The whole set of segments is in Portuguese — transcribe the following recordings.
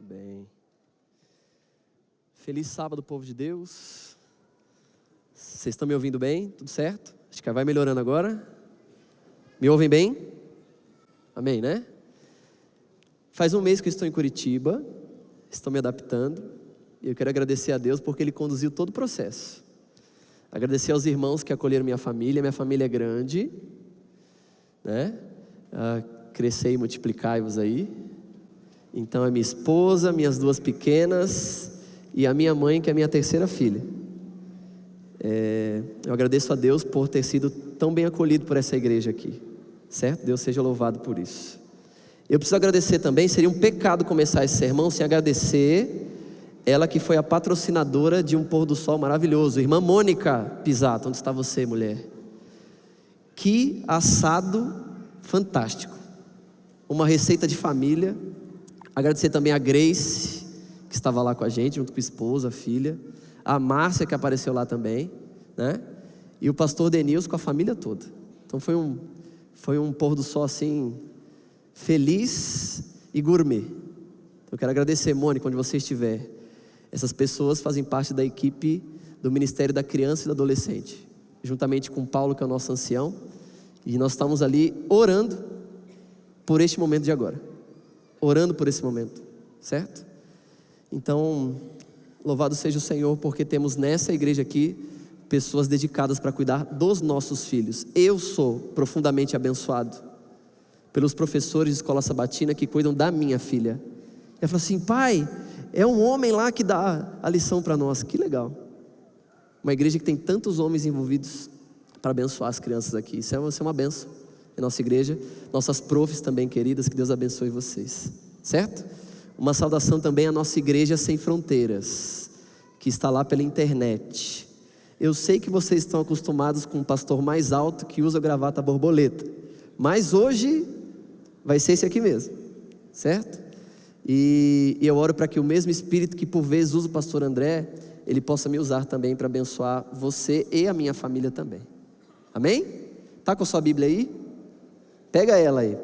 bem. Feliz sábado, povo de Deus. Vocês estão me ouvindo bem? Tudo certo? Acho que vai melhorando agora. Me ouvem bem? Amém, né? Faz um mês que eu estou em Curitiba, estou me adaptando, e eu quero agradecer a Deus porque Ele conduziu todo o processo. Agradecer aos irmãos que acolheram minha família é grande, né? Crescei e multiplicai-vos aí. Então é minha esposa, minhas duas pequenas e a minha mãe, que é a minha terceira filha. Eu agradeço a Deus por ter sido tão bem acolhido por essa igreja aqui, certo? Deus seja louvado por isso. Eu preciso agradecer também, seria um pecado começar esse sermão sem agradecer ela que foi a patrocinadora de um pôr do sol maravilhoso, irmã Mônica Pisato. Onde está você, mulher? Que assado fantástico, uma receita de família. Agradecer também a Grace, que estava lá com a gente, junto com a esposa, a filha, a Márcia, que apareceu lá também, né? E o pastor Denilson com a família toda. Então foi um pôr do sol assim, feliz e gourmet. Eu quero agradecer, Mônica, onde você estiver. Essas pessoas fazem parte da equipe do Ministério da Criança e do Adolescente, juntamente com o Paulo, que é o nosso ancião, e nós estamos ali orando por este momento de agora, orando por esse momento, certo? Então, louvado seja o Senhor, porque temos nessa igreja aqui pessoas dedicadas para cuidar dos nossos filhos. Eu sou profundamente abençoado pelos professores de escola sabatina que cuidam da minha filha. Ela falou assim: pai, é um homem lá que dá a lição para nós. Que legal. Uma igreja que tem tantos homens envolvidos para abençoar as crianças aqui. Isso é uma benção. É nossa igreja, nossas profs também queridas, que Deus abençoe vocês, certo? Uma saudação também à nossa igreja Sem Fronteiras, que está lá pela internet. Eu sei que vocês estão acostumados com um pastor mais alto que usa gravata borboleta, mas hoje vai ser esse aqui mesmo, certo? E eu oro para que o mesmo Espírito que por vezes usa o pastor André, ele possa me usar também para abençoar você e a minha família também. Amém? Tá com a sua Bíblia aí? Pega ela aí,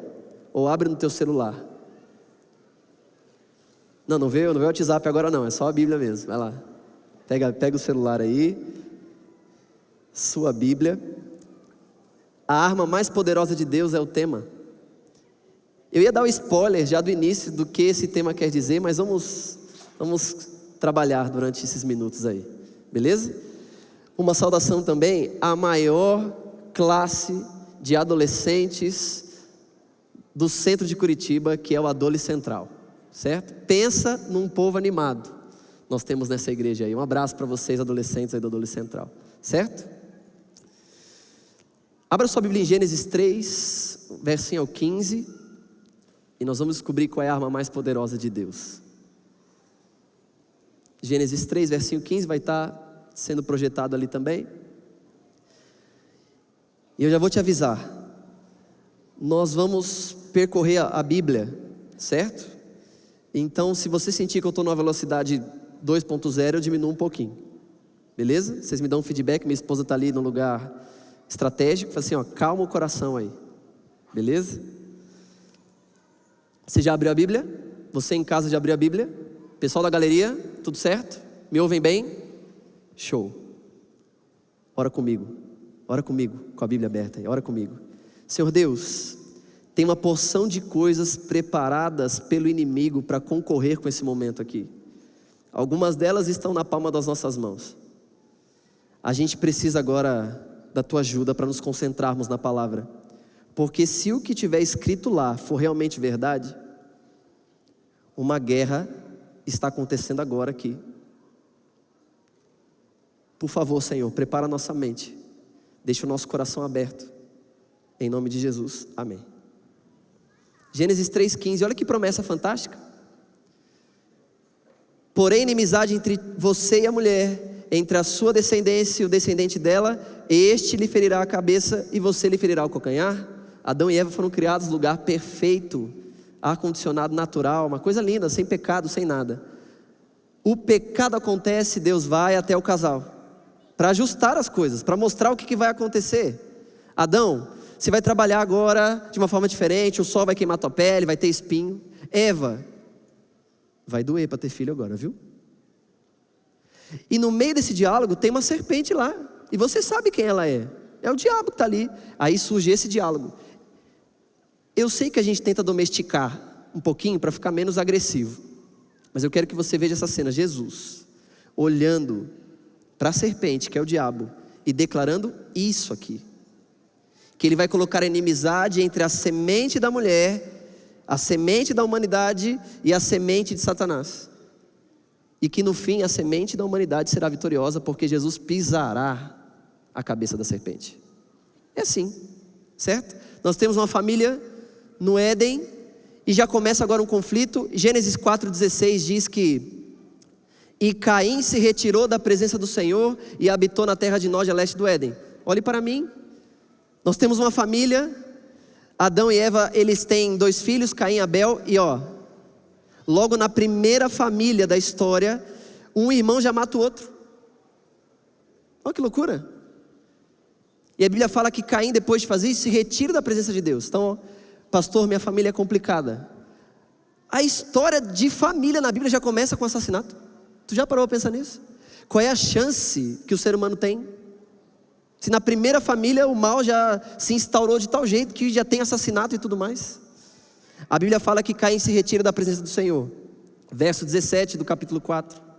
ou abre no teu celular. Não veio o WhatsApp agora não, é só a Bíblia mesmo. Vai lá, pega o celular aí, sua Bíblia. A arma mais poderosa de Deus é o tema. Eu ia dar o spoiler já do início do que esse tema quer dizer, mas vamos trabalhar durante esses minutos aí, beleza? Uma saudação também à maior classe de adolescentes do centro de Curitiba, que é o Adole Central, certo? Pensa num povo animado. Nós temos nessa igreja aí. Um abraço para vocês, adolescentes aí do Adole Central, certo? Abra sua Bíblia em Gênesis 3, versinho ao 15. E nós vamos descobrir qual é a arma mais poderosa de Deus. Gênesis 3, versinho 15, vai estar sendo projetado ali também. E eu já vou te avisar. Nós vamos percorrer a Bíblia, certo? Então, se você sentir que eu estou numa velocidade 2.0, eu diminuo um pouquinho. Beleza? Vocês me dão um feedback, minha esposa está ali no lugar estratégico. Fala assim, ó, calma o coração aí. Beleza? Você já abriu a Bíblia? Você em casa já abriu a Bíblia? Pessoal da galeria, tudo certo? Me ouvem bem? Show. Ora comigo com a Bíblia aberta aí, ora comigo. Senhor Deus, tem uma porção de coisas preparadas pelo inimigo para concorrer com esse momento aqui. Algumas delas estão na palma das nossas mãos. A gente precisa agora da tua ajuda para nos concentrarmos na palavra. Porque se o que tiver escrito lá for realmente verdade, uma guerra está acontecendo agora aqui. Por favor, Senhor, prepara a nossa mente. Deixa o nosso coração aberto. Em nome de Jesus, amém. Gênesis 3,15, olha que promessa fantástica. Porém, inimizade entre você e a mulher, entre a sua descendência e o descendente dela, este lhe ferirá a cabeça e você lhe ferirá o calcanhar. Adão e Eva foram criados no lugar perfeito, ar-condicionado natural, uma coisa linda, sem pecado, sem nada. O pecado acontece, Deus vai até o casal para ajustar as coisas, para mostrar o que vai acontecer. Adão, você vai trabalhar agora de uma forma diferente, o sol vai queimar tua pele, vai ter espinho. Eva, Vai doer para ter filho agora, viu? E no meio desse diálogo tem uma serpente lá. E você sabe quem ela é. É o diabo que está ali. Aí surge esse diálogo. Eu sei que a gente tenta domesticar um pouquinho para ficar menos agressivo. Mas eu quero que você veja essa cena. Jesus olhando para a serpente, que é o diabo, e declarando isso aqui. Que ele vai colocar a inimizade entre a semente da mulher, a semente da humanidade e a semente de Satanás. E que no fim a semente da humanidade será vitoriosa, porque Jesus pisará a cabeça da serpente. É assim, certo? Nós temos uma família no Éden, e já começa agora um conflito. Gênesis 4,16 diz que: e Caim se retirou da presença do Senhor e habitou na terra de Nod, a leste do Éden. Olhe para mim, nós temos uma família, Adão e Eva, eles têm 2 filhos, Caim e Abel, e logo na primeira família da história, um irmão já mata o outro. Olha que loucura. E a Bíblia fala que Caim, depois de fazer isso, se retira da presença de Deus. Então, pastor, minha família é complicada. A história de família na Bíblia já começa com assassinato. Tu já parou para pensar nisso? Qual é a chance que o ser humano tem? Se na primeira família o mal já se instaurou de tal jeito que já tem assassinato e tudo mais. A Bíblia fala que Caim se retira da presença do Senhor. Verso 17 do capítulo 4.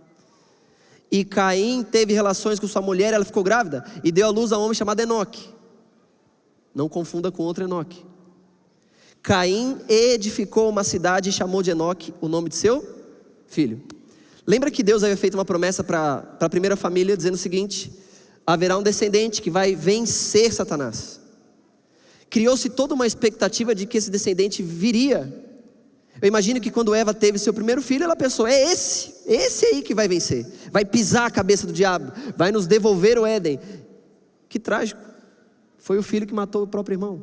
E Caim teve relações com sua mulher, ela ficou grávida e deu à luz a um homem chamado Enoque. Não confunda com outro Enoque. Caim edificou uma cidade e chamou de Enoque o nome de seu filho. Lembra que Deus havia feito uma promessa para a primeira família, dizendo o seguinte: haverá um descendente que vai vencer Satanás. Criou-se toda uma expectativa de que esse descendente viria. Eu imagino que quando Eva teve seu primeiro filho, ela pensou: é esse aí que vai vencer, vai pisar a cabeça do diabo, vai nos devolver o Éden. Que trágico, foi o filho que matou o próprio irmão.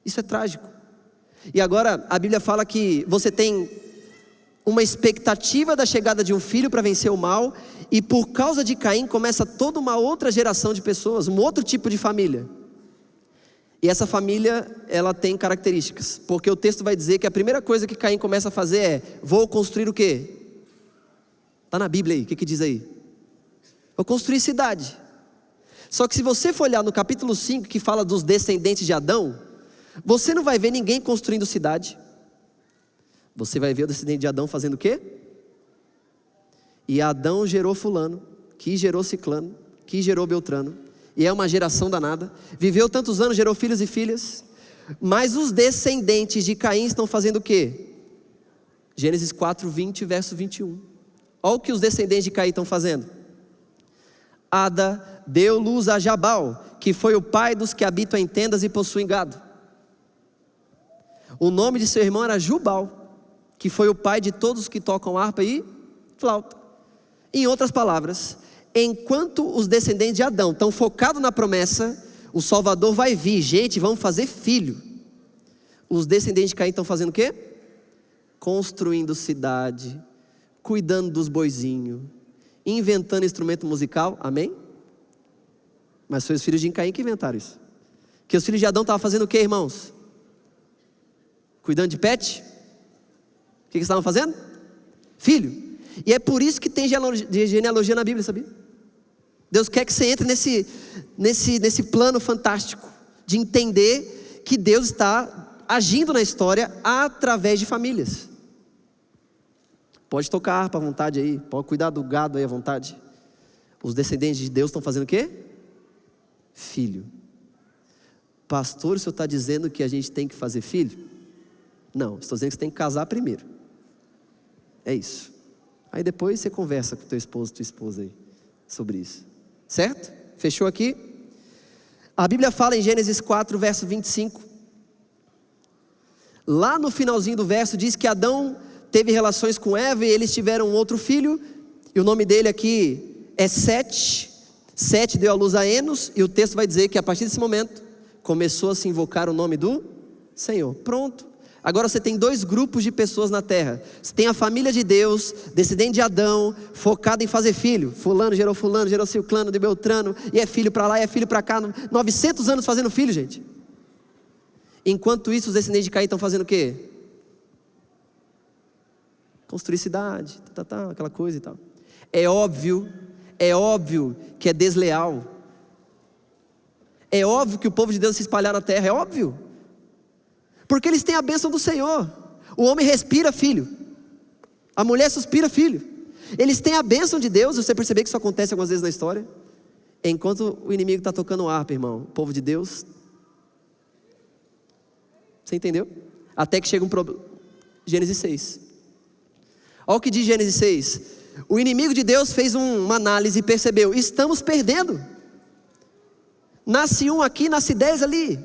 Isso é trágico. E agora a Bíblia fala que você tem uma expectativa da chegada de um filho para vencer o mal, e por causa de Caim começa toda uma outra geração de pessoas, um outro tipo de família. E essa família, ela tem características, porque o texto vai dizer que a primeira coisa que Caim começa a fazer é: vou construir o quê? Está na Bíblia aí, o que diz aí? Vou construir cidade. Só que se você for olhar no capítulo 5, que fala dos descendentes de Adão, você não vai ver ninguém construindo cidade. Você vai ver o descendente de Adão fazendo o quê? E Adão gerou fulano, que gerou ciclano, que gerou beltrano. E é uma geração danada. Viveu tantos anos, gerou filhos e filhas. Mas os descendentes de Caim estão fazendo o quê? Gênesis 4, 20, verso 21. Olha o que os descendentes de Caim estão fazendo. Ada deu luz a Jabal, que foi o pai dos que habitam em tendas e possuem gado. O nome de seu irmão era Jubal, que foi o pai de todos que tocam harpa e flauta. Em outras palavras, enquanto os descendentes de Adão estão focados na promessa, o Salvador vai vir, gente, vamos fazer filho. Os descendentes de Caim estão fazendo o quê? Construindo cidade, cuidando dos boizinhos, inventando instrumento musical, amém? Mas foi os filhos de Caim que inventaram isso. Que os filhos de Adão estavam fazendo o quê, irmãos? Cuidando de pet? O que eles estavam fazendo? Filho. E é por isso que tem genealogia na Bíblia, sabia? Deus quer que você entre nesse plano fantástico de entender que Deus está agindo na história através de famílias. Pode tocar harpa à vontade aí, pode cuidar do gado aí à vontade. Os descendentes de Deus estão fazendo o quê? Filho. Pastor, o senhor está dizendo que a gente tem que fazer filho? Não, estou dizendo que você tem que casar primeiro. É isso. Aí depois você conversa com teu esposo, tua esposa aí, sobre isso. Certo? Fechou aqui? A Bíblia fala em Gênesis 4, verso 25. Lá no finalzinho do verso diz que Adão teve relações com Eva e eles tiveram um outro filho. E o nome dele aqui é Sete. Sete deu à luz a Enos. E o texto vai dizer que a partir desse momento começou a se invocar o nome do Senhor. Pronto. Agora você tem 2 grupos de pessoas na terra. Você tem a família de Deus, descendente de Adão, focada em fazer filho. Fulano, gerou ciclano, de beltrano, e é filho para lá, e é filho para cá. 900 anos fazendo filho, gente. Enquanto isso, os descendentes de Caim estão fazendo o quê? construir cidade, aquela coisa e tal. É óbvio que é desleal. É óbvio que o povo de Deus se espalhar na terra, é óbvio. Porque eles têm a bênção do Senhor. O homem respira, filho. A mulher suspira, filho. Eles têm a bênção de Deus. Você percebeu que isso acontece algumas vezes na história? Enquanto o inimigo está tocando harpa, irmão, o povo de Deus... Você entendeu? Até que chega um problema. Gênesis 6. Olha o que diz Gênesis 6. O inimigo de Deus fez uma análise e percebeu: estamos perdendo. Nasce um aqui, nasce 10 ali.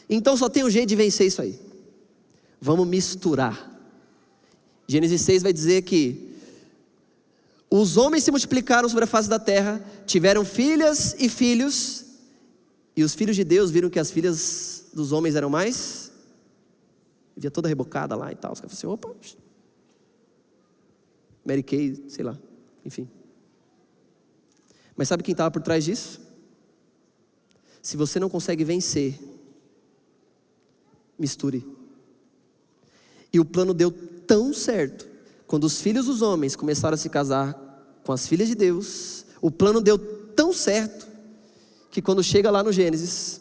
Então só tem um jeito de vencer isso aí. Vamos misturar. Gênesis 6 vai dizer que os homens se multiplicaram sobre a face da terra, tiveram filhas e filhos, e os filhos de Deus viram que as filhas dos homens eram mais... Via toda rebocada lá e tal. Os caras falaram assim: opa, Mary Kay, sei lá, enfim. Mas sabe quem estava por trás disso? Se você não consegue vencer, misture. E o plano deu tão certo. Quando os filhos dos homens começaram a se casar com as filhas de Deus, o plano deu tão certo, que quando chega lá no Gênesis,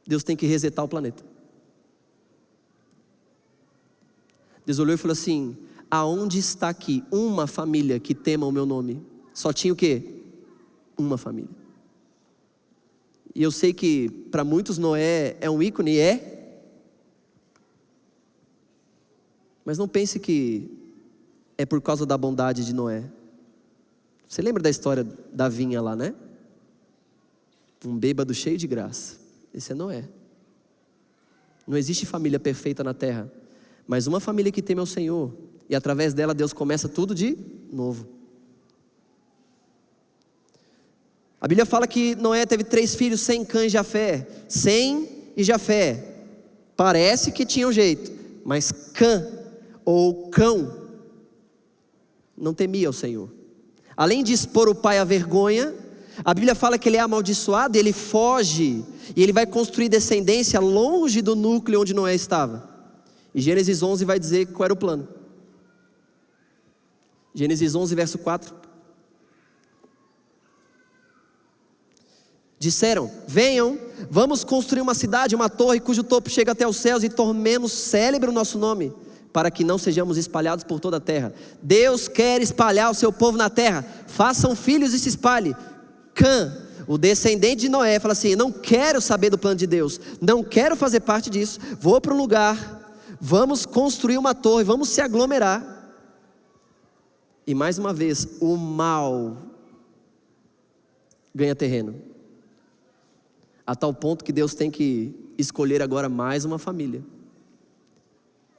Deus tem que resetar o planeta. Deus olhou e falou assim: aonde está aqui uma família que tema o meu nome? Só tinha o quê? Uma família. E eu sei que para muitos Noé é um ícone, mas não pense que é por causa da bondade de Noé. Você lembra da história da vinha lá, né? Um bêbado cheio de graça. Esse é Noé. Não existe família perfeita na terra, mas uma família que teme ao Senhor, e através dela Deus começa tudo de novo. A Bíblia fala que Noé teve 3 filhos, Sem, Cã e Jafé. Sem e Jafé parece que tinham jeito, mas Cã ou Cão não temia ao Senhor. Além de expor o pai à vergonha, a Bíblia fala que ele é amaldiçoado, ele foge, e ele vai construir descendência longe do núcleo onde Noé estava. E Gênesis 11 vai dizer qual era o plano. Gênesis 11, verso 4. Disseram: venham, vamos construir uma cidade, uma torre cujo topo chega até os céus, e tornemos célebre o nosso nome, para que não sejamos espalhados por toda a terra. Deus quer espalhar o seu povo na terra. Façam filhos e se espalhe. Cã, o descendente de Noé, fala assim: não quero saber do plano de Deus, não quero fazer parte disso, vou para um lugar, vamos construir uma torre, vamos se aglomerar. E mais uma vez, o mal ganha terreno, a tal ponto que Deus tem que escolher agora mais uma família.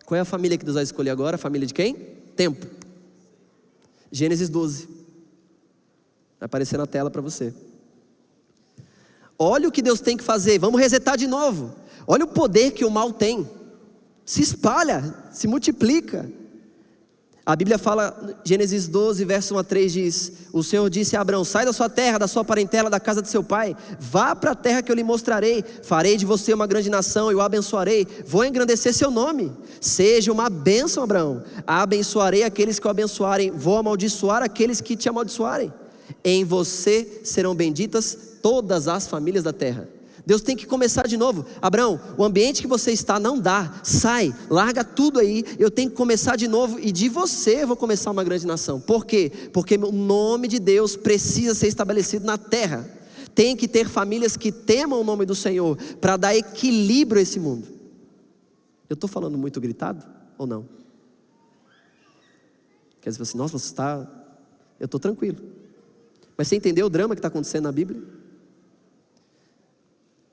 Qual é a família que Deus vai escolher agora? A família de quem? Tempo. Gênesis 12. Vai aparecer na tela para você. Olha o que Deus tem que fazer. Vamos resetar de novo. Olha o poder que o mal tem. Se espalha, se multiplica. A Bíblia fala, Gênesis 12, verso 1 a 3 diz: o Senhor disse a Abrão: sai da sua terra, da sua parentela, da casa de seu pai, vá para a terra que eu lhe mostrarei, farei de você uma grande nação, e o abençoarei, vou engrandecer seu nome, seja uma bênção, Abrão, abençoarei aqueles que o abençoarem, vou amaldiçoar aqueles que te amaldiçoarem, em você serão benditas todas as famílias da terra. Deus tem que começar de novo. Abraão, o ambiente que você está não dá, sai, larga tudo aí, eu tenho que começar de novo, e de você eu vou começar uma grande nação. Por quê? Porque o nome de Deus precisa ser estabelecido na terra. Tem que ter famílias que temam o nome do Senhor, para dar equilíbrio a esse mundo. Eu estou falando muito gritado ou não? Quer dizer assim: nossa, você está... Eu estou tranquilo. Mas você entendeu o drama que está acontecendo na Bíblia?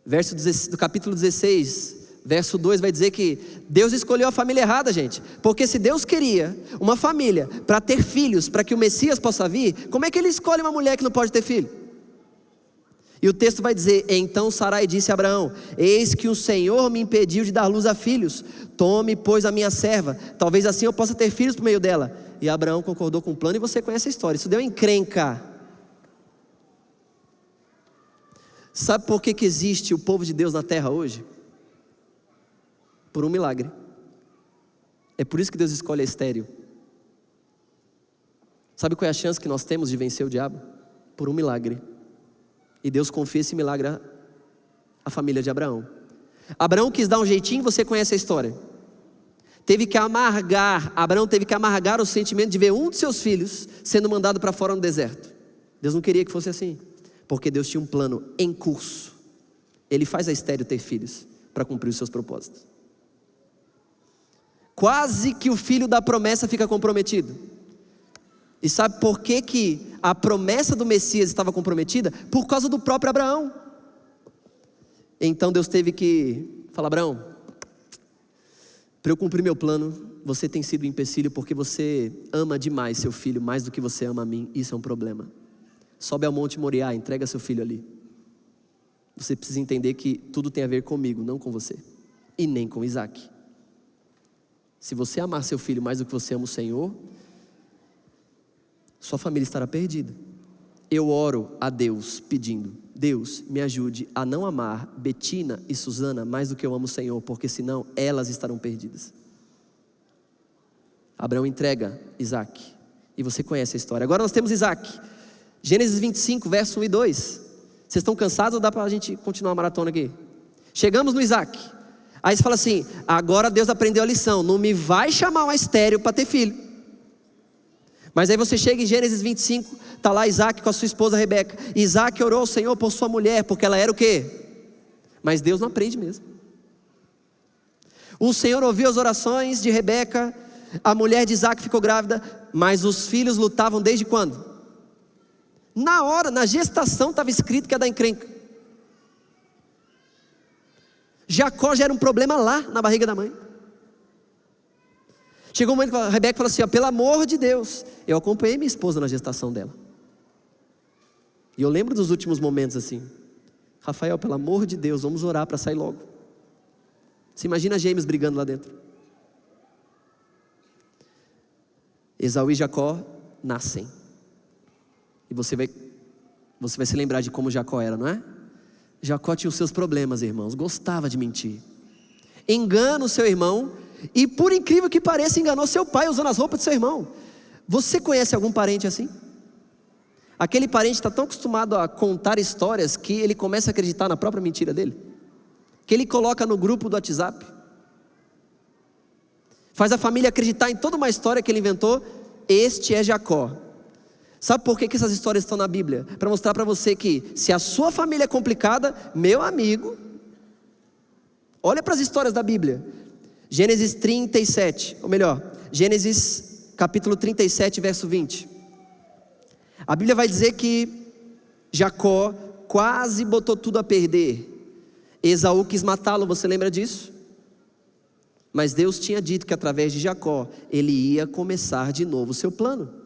Verso do capítulo 16, verso 2 vai dizer que Deus escolheu a família errada, gente. Porque se Deus queria uma família para ter filhos, para que o Messias possa vir, como é que ele escolhe uma mulher que não pode ter filho? E o texto vai dizer: então Sarai disse a Abraão: eis que o Senhor me impediu de dar luz a filhos, tome pois a minha serva, talvez assim eu possa ter filhos por meio dela. E Abraão concordou com o plano, e você conhece a história. Isso deu encrenca. Sabe por que existe o povo de Deus na terra hoje? Por um milagre. É por isso que Deus escolhe a estéril. Sabe qual é a chance que nós temos de vencer o diabo? Por um milagre. E Deus confia esse milagre à família de Abraão. Abraão quis dar um jeitinho, você conhece a história. Abraão teve que amargar o sentimento de ver um de seus filhos sendo mandado para fora no deserto. Deus não queria que fosse assim, porque Deus tinha um plano em curso. Ele faz a estéril ter filhos para cumprir os seus propósitos. Quase que o filho da promessa fica comprometido. E sabe por que a promessa do Messias estava comprometida? Por causa do próprio Abraão. Então Deus teve que falar: Abraão, para eu cumprir meu plano, você tem sido um empecilho, porque você ama demais seu filho, mais do que você ama a mim. Isso é um problema. Sobe ao Monte Moriá, entrega seu filho ali. Você precisa entender que tudo tem a ver comigo, não com você, e nem com Isaac. Se você amar seu filho mais do que você ama o Senhor, sua família estará perdida. Eu oro a Deus pedindo: Deus, me ajude a não amar Betina e Susana mais do que eu amo o Senhor, porque senão elas estarão perdidas. Abraão entrega Isaac, e você conhece a história. Agora nós temos Isaac. Gênesis 25, verso 1 e 2. Vocês estão cansados ou dá para a gente continuar a maratona aqui? Chegamos no Isaac. Aí você fala assim: agora Deus aprendeu a lição, não me vai chamar uma estéril para ter filho. Mas aí você chega em Gênesis 25, está lá Isaac com a sua esposa Rebeca. Isaac orou ao Senhor por sua mulher, porque ela era o quê? Mas Deus não aprende mesmo. O Senhor ouviu as orações de Rebeca, a mulher de Isaac ficou grávida, mas os filhos lutavam desde quando? Na hora, na gestação estava escrito que ia dar encrenca. Jacó já era um problema lá na barriga da mãe. Chegou um momento que a Rebeca falou assim: pelo amor de Deus, eu acompanhei minha esposa na gestação dela. E eu lembro dos últimos momentos assim: Rafael, pelo amor de Deus, vamos orar para sair logo. Você imagina gêmeos brigando lá dentro. Esaú e Jacó nascem. E você vai se lembrar de como Jacó era, não é? Jacó tinha os seus problemas, irmãos, gostava de mentir. Engana o seu irmão, e por incrível que pareça, enganou seu pai usando as roupas do seu irmão. Você conhece algum parente assim? Aquele parente está tão acostumado a contar histórias que ele começa a acreditar na própria mentira dele, que ele coloca no grupo do WhatsApp, faz a família acreditar em toda uma história que ele inventou. Este é Jacó. Sabe por que essas histórias estão na Bíblia? Para mostrar para você que se a sua família é complicada, meu amigo, olha para as histórias da Bíblia. Gênesis 37, ou melhor, Gênesis capítulo 37, verso 20. A Bíblia vai dizer que Jacó quase botou tudo a perder. Esaú quis matá-lo, você lembra disso? Mas Deus tinha dito que através de Jacó ele ia começar de novo o seu plano.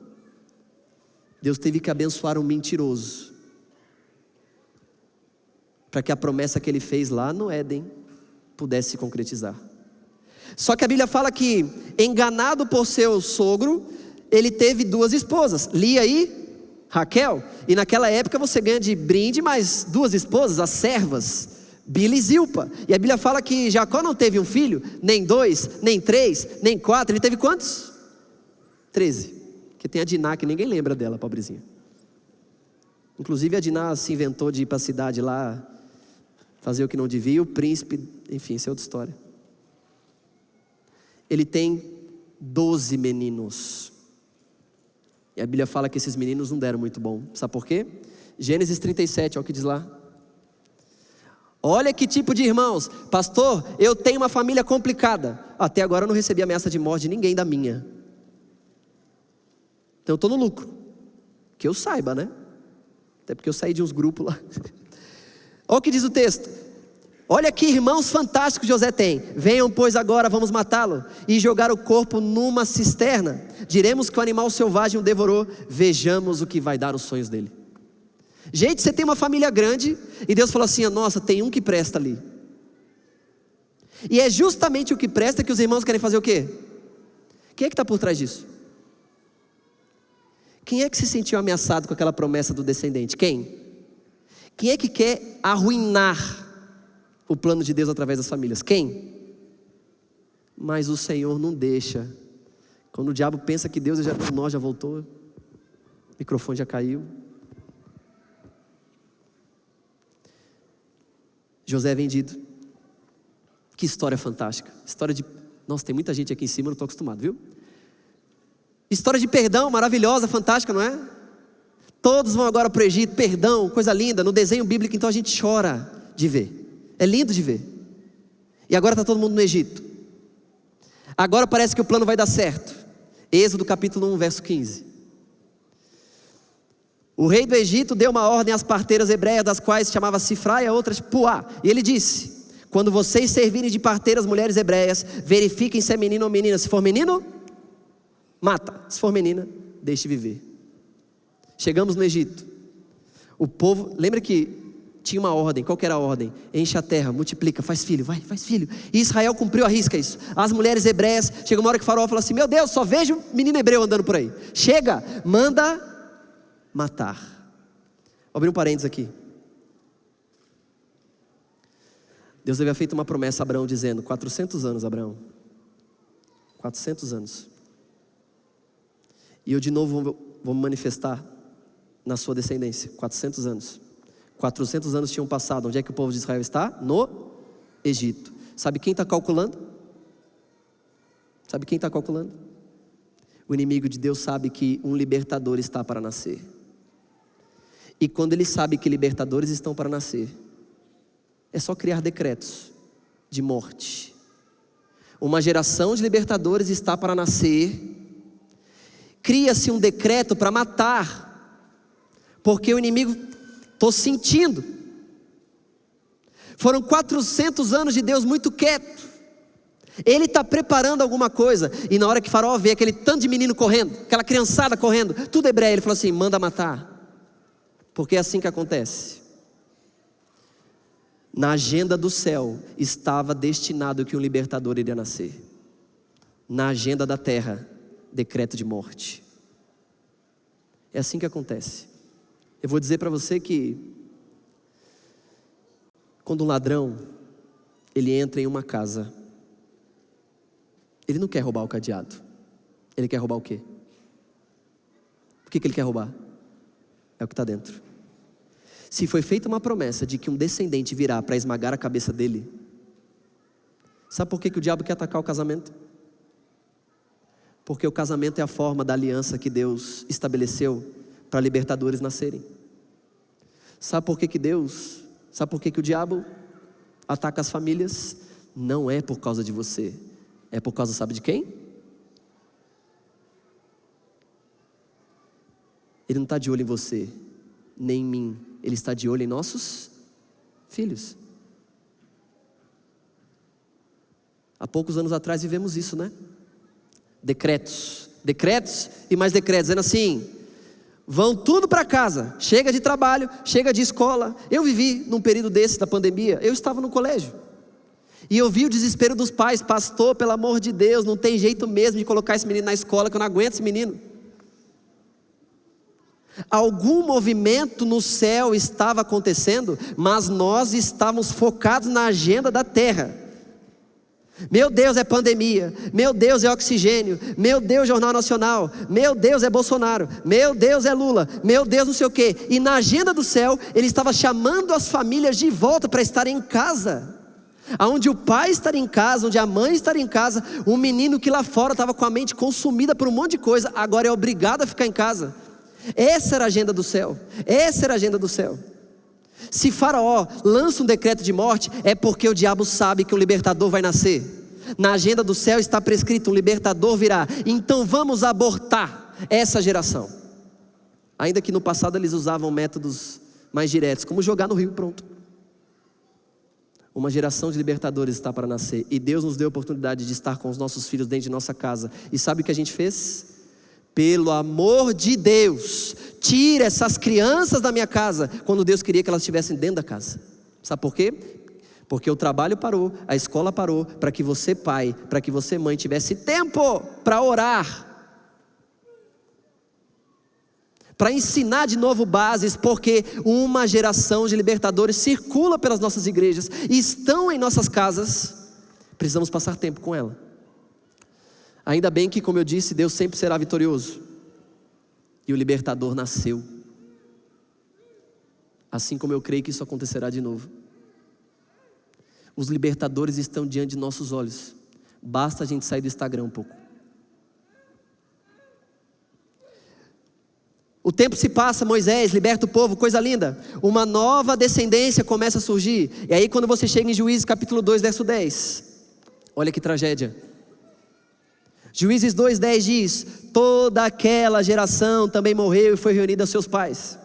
Deus teve que abençoar um mentiroso, para que a promessa que ele fez lá no Éden pudesse se concretizar. Só que a Bíblia fala que, enganado por seu sogro, ele teve duas esposas, Lia e Raquel. E naquela época você ganha de brinde mais duas esposas, as servas, Bila e Zilpa. E a Bíblia fala que Jacó não teve um filho, nem dois, nem três, nem quatro. Ele teve quantos? 13. Porque tem a Diná, que ninguém lembra dela, pobrezinha. Inclusive a Diná se inventou de ir para a cidade lá, fazer o que não devia, o príncipe, enfim, isso é outra história. Ele tem 12 meninos. E a Bíblia fala que esses meninos não deram muito bom. Sabe por quê? Gênesis 37, olha o que diz lá. Olha que tipo de irmãos. Pastor, eu tenho uma família complicada. Até agora eu não recebi ameaça de morte de ninguém da minha. Então eu estou no lucro. Que eu saiba, né? Até porque eu saí de uns grupos lá. Olha o que diz o texto. Olha que irmãos fantásticos José tem. Venham, pois, agora, vamos matá-lo e jogar o corpo numa cisterna. Diremos que o animal selvagem o devorou. Vejamos o que vai dar os sonhos dele. Gente, você tem uma família grande e Deus falou assim: nossa, tem um que presta ali. E é justamente o que presta que os irmãos querem fazer o quê? Quem é que está por trás disso? Quem é que se sentiu ameaçado com aquela promessa do descendente? Quem? Quem é que quer arruinar o plano de Deus através das famílias? Quem? Mas o Senhor não deixa. Quando o diabo pensa que Deus já voltou. microfone já caiu. José é vendido. Que história fantástica. História de... Nossa, tem muita gente aqui em cima, eu não estou acostumado, viu? História de perdão, maravilhosa, fantástica, não é? Todos vão agora para o Egito, perdão, coisa linda. No desenho bíblico, então a gente chora de ver. É lindo de ver. E agora está todo mundo no Egito. Agora parece que o plano vai dar certo. Êxodo capítulo 1, verso 15. O rei do Egito deu uma ordem às parteiras hebreias, das quais chamava Sifra e a outras Puá. E ele disse: quando vocês servirem de parteiras mulheres hebreias, verifiquem se é menino ou menina. Se for menino, mata. Se for menina, deixe viver. Chegamos no Egito. O povo, lembra que tinha uma ordem. Qual que era a ordem? Enche a terra, multiplica, faz filho, vai, faz filho. E Israel cumpriu a risca isso. As mulheres hebreias, chegou uma hora que o faraó falou assim: meu Deus, só vejo menino hebreu andando por aí. Chega, manda matar. Vou abrir um parênteses aqui. Deus havia feito uma promessa a Abraão dizendo: 400 anos, Abraão. 400 anos. E eu de novo vou me manifestar na sua descendência. 400 anos. 400 anos tinham passado. Onde é que o povo de Israel está? No Egito. Sabe quem está calculando? Sabe quem está calculando? O inimigo de Deus sabe que um libertador está para nascer. E quando ele sabe que libertadores estão para nascer, é só criar decretos de morte. Uma geração de libertadores está para nascer. Cria-se um decreto para matar, porque o inimigo, estou sentindo. Foram 400 anos de Deus muito quieto. Ele está preparando alguma coisa. E na hora que Faraó vê aquele tanto de menino correndo, aquela criançada correndo, tudo hebreu, ele falou assim: manda matar. Porque é assim que acontece. Na agenda do céu estava destinado que um libertador iria nascer. Na agenda da terra, decreto de morte. É assim que acontece. Eu vou dizer para você que quando um ladrão ele entra em uma casa, ele não quer roubar o cadeado. Ele quer roubar o quê? O que ele quer roubar? É o que está dentro. Se foi feita uma promessa de que um descendente virá para esmagar a cabeça dele, sabe por que o diabo quer atacar o casamento? Porque o casamento é a forma da aliança que Deus estabeleceu para libertadores nascerem. Sabe por que o diabo ataca as famílias? Não é por causa de você, é por causa, sabe de quem? Ele não está de olho em você, nem em mim. Ele está de olho em nossos filhos. Há poucos anos atrás vivemos isso, né? Decretos e mais decretos, dizendo assim: vão tudo para casa, chega de trabalho, chega de escola. Eu vivi num período desse da pandemia, eu estava no colégio. E eu vi o desespero dos pais: pastor, pelo amor de Deus, não tem jeito mesmo de colocar esse menino na escola, que eu não aguento esse menino. Algum movimento no céu estava acontecendo, mas nós estávamos focados na agenda da terra. Meu Deus, é pandemia. Meu Deus, é oxigênio. Meu Deus, Jornal Nacional. Meu Deus, é Bolsonaro. Meu Deus, é Lula. Meu Deus, não sei o quê. E na agenda do céu, ele estava chamando as famílias de volta para estarem em casa. Onde o pai estaria em casa, onde a mãe estaria em casa. Um menino que lá fora estava com a mente consumida por um monte de coisa, agora é obrigado a ficar em casa. Essa era a agenda do céu. Essa era a agenda do céu. Se Faraó lança um decreto de morte, é porque o diabo sabe que o libertador vai nascer. Na agenda do céu está prescrito: um libertador virá. Então vamos abortar essa geração. Ainda que no passado eles usavam métodos mais diretos, como jogar no rio, pronto. Uma geração de libertadores está para nascer. E Deus nos deu a oportunidade de estar com os nossos filhos dentro de nossa casa. E sabe o que a gente fez? Pelo amor de Deus, tira essas crianças da minha casa, quando Deus queria que elas estivessem dentro da casa. Sabe por quê? Porque o trabalho parou, a escola parou, para que você pai, para que você mãe tivesse tempo para orar, para ensinar de novo bases, porque uma geração de libertadores circula pelas nossas igrejas, e estão em nossas casas. Precisamos passar tempo com ela. Ainda bem que, como eu disse, Deus sempre será vitorioso. e o libertador nasceu. Assim como eu creio que isso acontecerá de novo. Os libertadores estão diante de nossos olhos. Basta a gente sair do Instagram um pouco. O tempo se passa, Moisés liberta o povo, coisa linda. Uma nova descendência começa a surgir. E aí quando você chega em Juízes capítulo 2, verso 10. Olha que tragédia. Juízes 2:10 diz: toda aquela geração também morreu e foi reunida aos seus pais.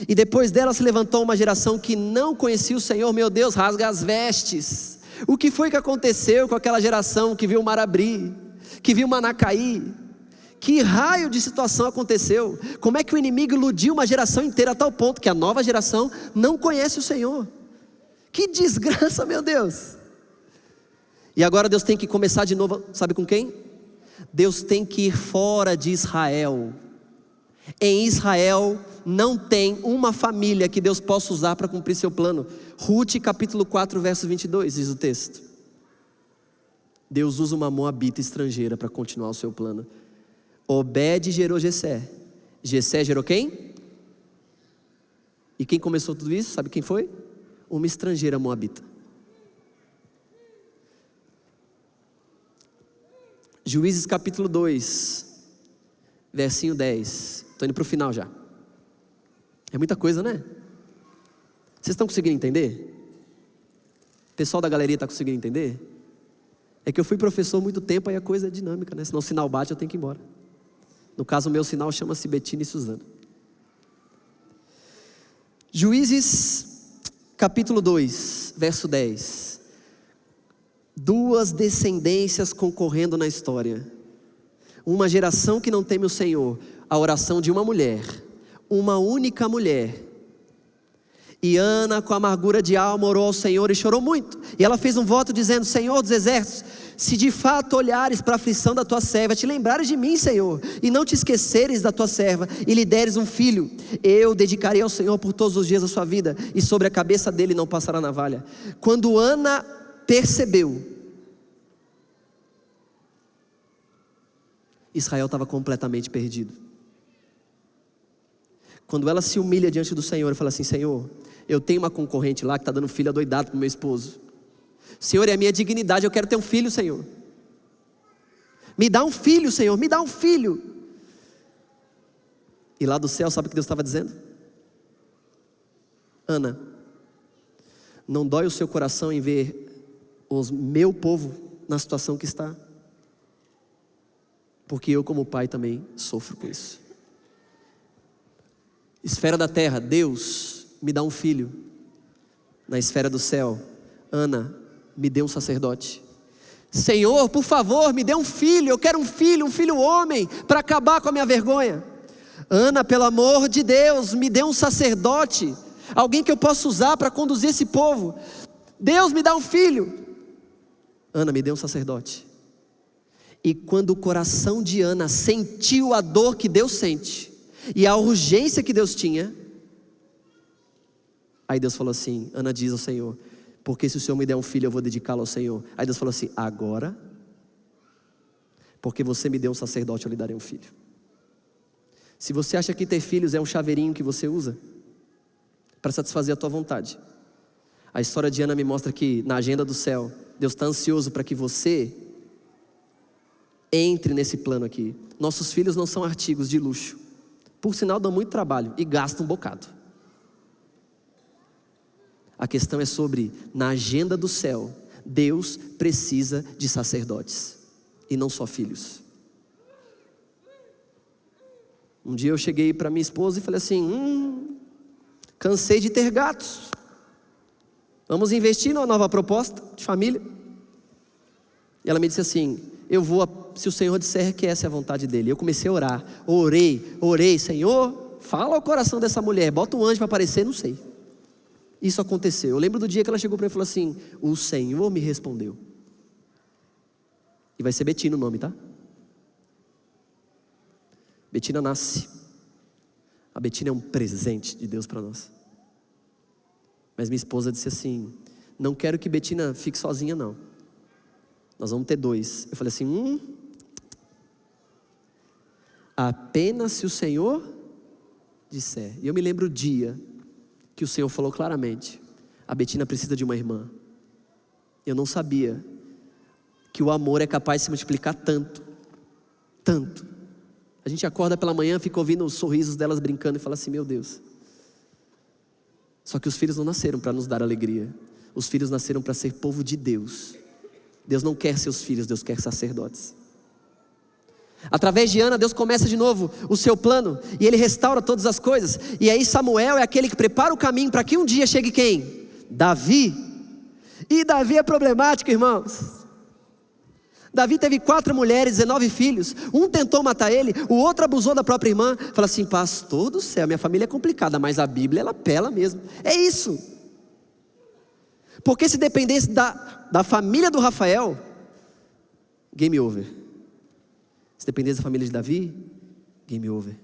E depois dela se levantou uma geração que não conhecia o Senhor. Meu Deus, rasga as vestes. O que foi que aconteceu com aquela geração que viu o mar abrir, que viu o maná cair? Que raio de situação aconteceu? Como é que o inimigo iludiu uma geração inteira a tal ponto que a nova geração não conhece o Senhor? Que desgraça, meu Deus! E agora Deus tem que começar de novo, sabe com quem? Deus tem que ir fora de Israel. Em Israel não tem uma família que Deus possa usar para cumprir seu plano. Ruth capítulo 4 verso 22 diz o texto. Deus usa uma moabita estrangeira para continuar o seu plano. Obed gerou Jessé. Jessé gerou quem? E quem começou tudo isso, sabe quem foi? Uma estrangeira moabita. Juízes capítulo 2, versinho 10. Estou indo para o final já. É muita coisa, né? Vocês estão conseguindo entender? O pessoal da galeria está conseguindo entender? É que eu fui professor há muito tempo, aí a coisa é dinâmica, né? Senão o sinal bate, eu tenho que ir embora. No caso, o meu sinal chama-se Betina e Suzana. Juízes capítulo 2, verso 10. Duas descendências concorrendo na história. Uma geração que não teme o Senhor. A oração de uma mulher, uma única mulher. E Ana, com amargura de alma, orou ao Senhor e chorou muito. E ela fez um voto dizendo: Senhor dos exércitos, se de fato olhares para a aflição da tua serva, te lembrares de mim, Senhor, e não te esqueceres da tua serva, e lhe deres um filho, eu dedicarei ao Senhor por todos os dias da sua vida, e sobre a cabeça dele não passará navalha. Quando Ana percebeu, Israel estava completamente perdido. Quando ela se humilha diante do Senhor e fala assim: Senhor, eu tenho uma concorrente lá que está dando filho adoidado para o meu esposo. Senhor, é a minha dignidade, eu quero ter um filho, Senhor. Me dá um filho, Senhor, me dá um filho. E lá do céu, sabe o que Deus estava dizendo? Ana, não dói o seu coração em ver o meu povo na situação que está? Porque eu, como pai, também sofro com isso. Esfera da terra, Deus, me dá um filho. Na esfera do céu, Ana, me dê um sacerdote. Senhor, por favor, me dê um filho. Eu quero um filho homem, para acabar com a minha vergonha. Ana, pelo amor de Deus, me dê um sacerdote, alguém que eu possa usar para conduzir esse povo. Deus, me dá um filho. Ana, me dê um sacerdote. E quando o coração de Ana sentiu a dor que Deus sente e a urgência que Deus tinha, aí Deus falou assim: Ana diz ao Senhor: porque se o Senhor me der um filho, eu vou dedicá-lo ao Senhor. Aí Deus falou assim: agora, porque você me deu um sacerdote, eu lhe darei um filho. Se você acha que ter filhos é um chaveirinho que você usa para satisfazer a tua vontade, a história de Ana me mostra que na agenda do céu, Deus está ansioso para que você entre nesse plano aqui. Nossos filhos não são artigos de luxo. Por sinal, dão muito trabalho e gastam um bocado. A questão é sobre, na agenda do céu, Deus precisa de sacerdotes e não só filhos. Um dia eu cheguei para minha esposa e falei assim: cansei de ter gatos. Vamos investir numa nova proposta de família. E ela me disse assim: eu vou, se o Senhor disser que essa é a vontade dele. Eu comecei a orar, orei, Senhor, fala ao coração dessa mulher, bota um anjo para aparecer, não sei. Isso aconteceu. Eu lembro do dia que ela chegou para mim e falou assim: o Senhor me respondeu. E vai ser Betina o nome, tá? Betina nasce. A Betina é um presente de Deus para nós. Mas minha esposa disse assim: não quero que Betina fique sozinha não. Nós vamos ter 2. Eu falei assim: apenas se o Senhor disser. E eu me lembro o dia que o Senhor falou claramente: a Betina precisa de uma irmã. Eu não sabia que o amor é capaz de se multiplicar tanto, tanto. A gente acorda pela manhã, fica ouvindo os sorrisos delas brincando e fala assim: meu Deus. Só que os filhos não nasceram para nos dar alegria. Os filhos nasceram para ser povo de Deus. Deus não quer seus filhos, Deus quer sacerdotes. Através de Ana, Deus começa de novo o seu plano, e Ele restaura todas as coisas. E aí Samuel é aquele que prepara o caminho para que um dia chegue quem? Davi. E Davi é problemático, irmãos. Davi teve 4 mulheres, 19 filhos. Um tentou matar ele, o outro abusou da própria irmã. Fala assim: pastor do céu, minha família é complicada, mas a Bíblia ela pela mesmo. É isso. Porque se dependesse da família do Rafael, game over. Se dependesse da família de Davi, game over.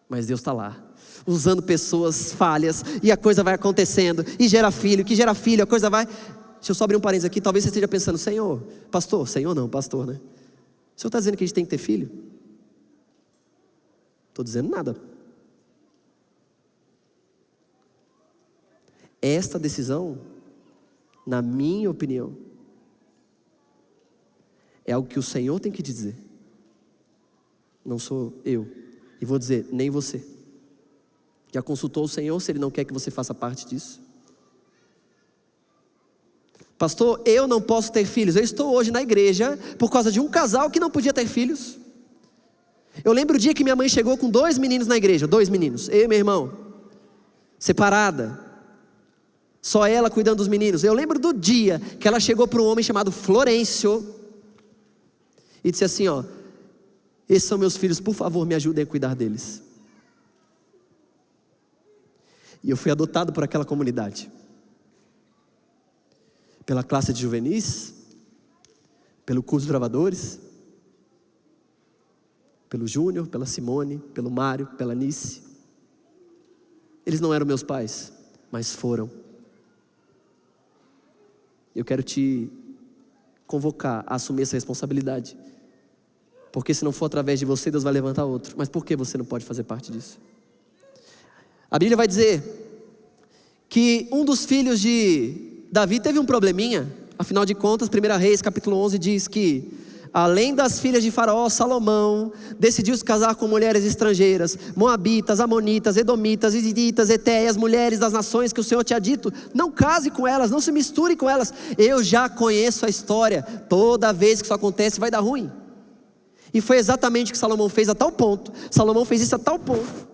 Mas Deus está lá, usando pessoas falhas, e a coisa vai acontecendo, e gera filho, que gera filho, a coisa vai... Deixa eu só abrir um parênteses aqui. Talvez você esteja pensando: Senhor, pastor, Senhor não, pastor, né? O Senhor está dizendo que a gente tem que ter filho? Estou dizendo nada. Esta decisão, na minha opinião, é algo que o Senhor tem que dizer. Não sou eu. E vou dizer, nem você. Já consultou o Senhor se Ele não quer que você faça parte disso? Pastor, eu não posso ter filhos. Eu estou hoje na igreja por causa de um casal que não podia ter filhos. Eu lembro o dia que minha mãe chegou com 2 meninos na igreja. 2 meninos, eu e meu irmão, separada, só ela cuidando dos meninos. Eu lembro do dia que ela chegou para um homem chamado Florencio e disse assim: ó, esses são meus filhos, por favor me ajudem a cuidar deles. E eu fui adotado por aquela comunidade, pela classe de juvenis, pelo curso de gravadores, pelo Júnior, pela Simone, pelo Mário, pela Nice. Eles não eram meus pais, mas foram. Eu quero te convocar a assumir essa responsabilidade, porque se não for através de você, Deus vai levantar outro. Mas por que você não pode fazer parte disso? A Bíblia vai dizer que um dos filhos de Davi teve um probleminha. Afinal de contas, 1 Reis capítulo 11 diz que, além das filhas de Faraó, Salomão decidiu se casar com mulheres estrangeiras, moabitas, amonitas, edomitas, isiditas, etéias, mulheres das nações que o Senhor tinha dito: não case com elas, não se misture com elas. Eu já conheço a história, toda vez que isso acontece vai dar ruim. E foi exatamente o que Salomão fez, a tal ponto, Salomão fez isso a tal ponto,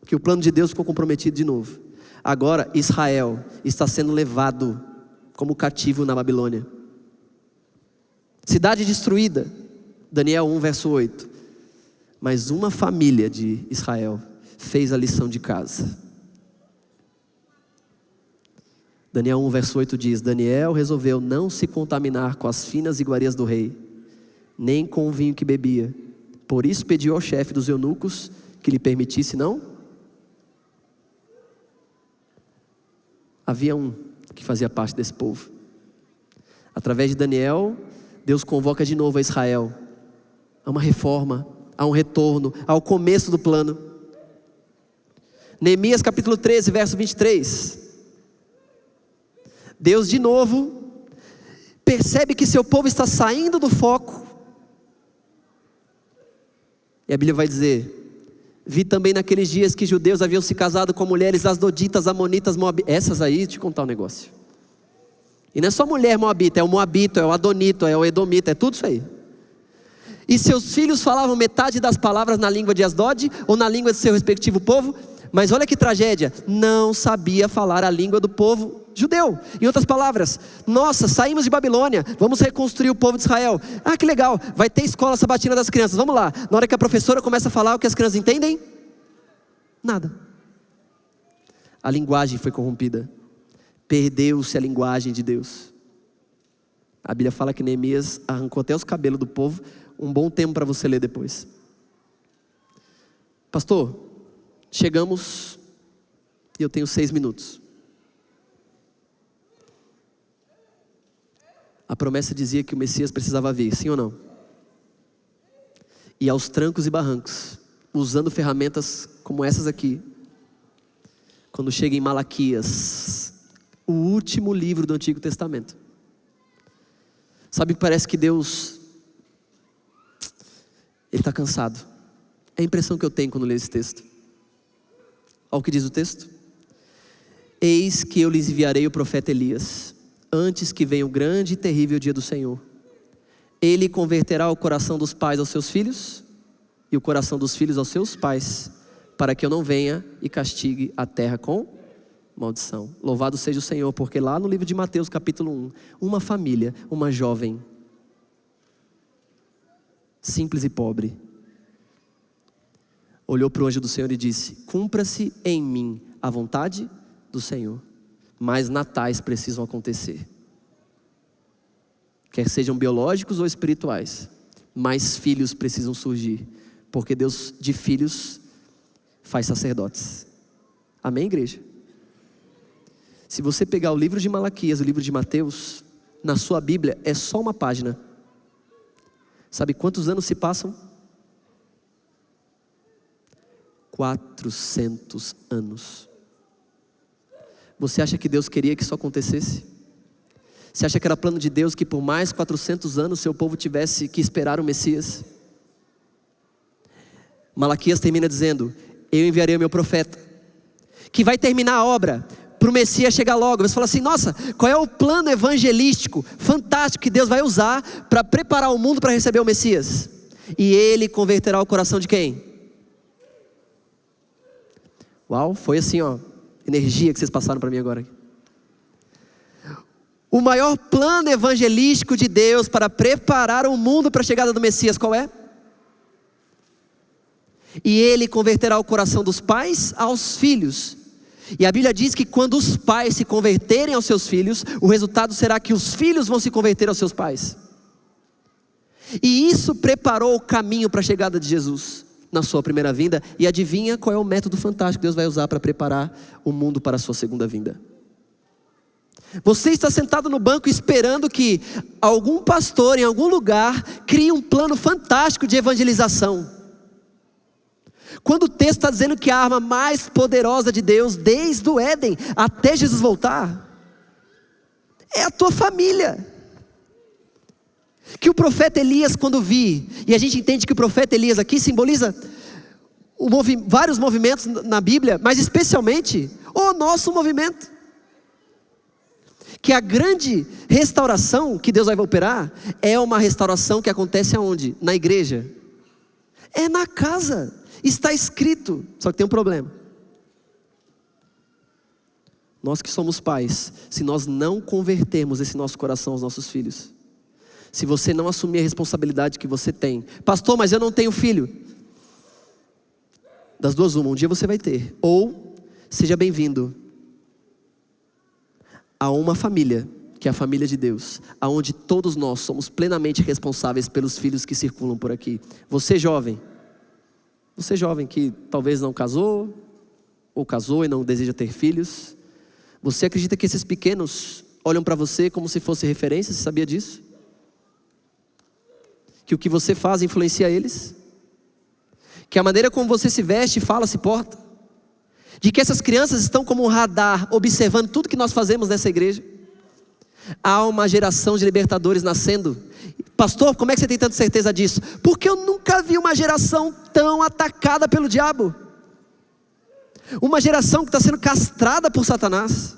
que o plano de Deus ficou comprometido de novo. Agora Israel está sendo levado como cativo na Babilônia. Cidade destruída, Daniel 1 verso 8. Mas uma família de Israel fez a lição de casa. Daniel 1 verso 8 diz: Daniel resolveu não se contaminar com as finas iguarias do rei, nem com o vinho que bebia. Por isso pediu ao chefe dos eunucos que lhe permitisse não. Havia um que fazia parte desse povo. Através de Daniel, Deus convoca de novo a Israel a uma reforma, a um retorno, ao começo do plano. Neemias capítulo 13, verso 23. Deus de novo percebe que seu povo está saindo do foco. E a Bíblia vai dizer: vi também naqueles dias que judeus haviam se casado com mulheres asdoditas, amonitas, moabitas. Essas aí, deixa eu te contar um negócio. E não é só mulher moabita, é o moabito, é o adonito, é o edomita, é tudo isso aí. E seus filhos falavam metade das palavras na língua de Asdod ou na língua de seu respectivo povo. Mas olha que tragédia, não sabia falar a língua do povo judeu. Em outras palavras, nossa, saímos de Babilônia, vamos reconstruir o povo de Israel. Ah, que legal, vai ter escola sabatina das crianças, vamos lá. Na hora que a professora começa a falar, o que as crianças entendem? Nada. A linguagem foi corrompida. Perdeu-se a linguagem de Deus. A Bíblia fala que Neemias arrancou até os cabelos do povo. Um bom tempo para você ler depois. Pastor, chegamos e eu tenho 6 minutos. A promessa dizia que o Messias precisava vir, sim ou não? E aos trancos e barrancos, usando ferramentas como essas aqui. Quando chega em Malaquias, o último livro do Antigo Testamento. Sabe, parece que Deus, Ele está cansado. É a impressão que eu tenho quando leio esse texto. Olha o que diz o texto. Eis que eu lhes enviarei o profeta Elias, antes que venha o grande e terrível dia do Senhor. Ele converterá o coração dos pais aos seus filhos, e o coração dos filhos aos seus pais, para que eu não venha e castigue a terra com maldição. Louvado seja o Senhor, porque lá no livro de Mateus capítulo 1, uma família, uma jovem, simples e pobre, olhou para o anjo do Senhor e disse: cumpra-se em mim a vontade do Senhor. Mas natais precisam acontecer, quer sejam biológicos ou espirituais. Mais filhos precisam surgir, porque Deus de filhos faz sacerdotes. Amém, igreja? Se você pegar o livro de Malaquias, o livro de Mateus, na sua Bíblia é só uma página. Sabe quantos anos se passam? 400 anos. Você acha que Deus queria que isso acontecesse? Você acha que era plano de Deus que por mais 400 anos seu povo tivesse que esperar o Messias? Malaquias termina dizendo: eu enviarei o meu profeta, que vai terminar a obra, para o Messias chegar logo. Você fala assim: nossa, qual é o plano evangelístico fantástico que Deus vai usar para preparar o mundo para receber o Messias? E Ele converterá o coração de quem? Uau, foi assim, ó, energia que vocês passaram para mim agora. O maior plano evangelístico de Deus para preparar o mundo para a chegada do Messias, qual é? E Ele converterá o coração dos pais aos filhos. E a Bíblia diz que quando os pais se converterem aos seus filhos, o resultado será que os filhos vão se converter aos seus pais. E isso preparou o caminho para a chegada de Jesus na sua primeira vinda. E adivinha qual é o método fantástico que Deus vai usar para preparar o mundo para a sua segunda vinda? Você está sentado no banco esperando que algum pastor em algum lugar crie um plano fantástico de evangelização, quando o texto está dizendo que a arma mais poderosa de Deus, desde o Éden até Jesus voltar, é a tua família. Que o profeta Elias, quando vi, e a gente entende que o profeta Elias aqui simboliza vários movimentos na Bíblia, mas especialmente o nosso movimento. Que a grande restauração que Deus vai operar é uma restauração que acontece aonde? Na igreja. É na casa. Está escrito. Só que tem um problema. Nós que somos pais, se nós não convertermos esse nosso coração aos nossos filhos, se você não assumir a responsabilidade que você tem: pastor, mas eu não tenho filho. Das duas uma, um dia você vai ter. Ou seja bem-vindo a uma família, que é a família de Deus, aonde todos nós somos plenamente responsáveis pelos filhos que circulam por aqui. Você jovem que talvez não casou, ou casou e não deseja ter filhos, você acredita que esses pequenos olham para você como se fosse referência? Você sabia disso? Que o que você faz influencia eles? Que a maneira como você se veste, fala, se porta? De que essas crianças estão como um radar, observando tudo que nós fazemos nessa igreja? Há uma geração de libertadores nascendo. Pastor, como é que você tem tanta certeza disso? Porque eu nunca vi uma geração tão atacada pelo diabo. Uma geração que está sendo castrada por Satanás.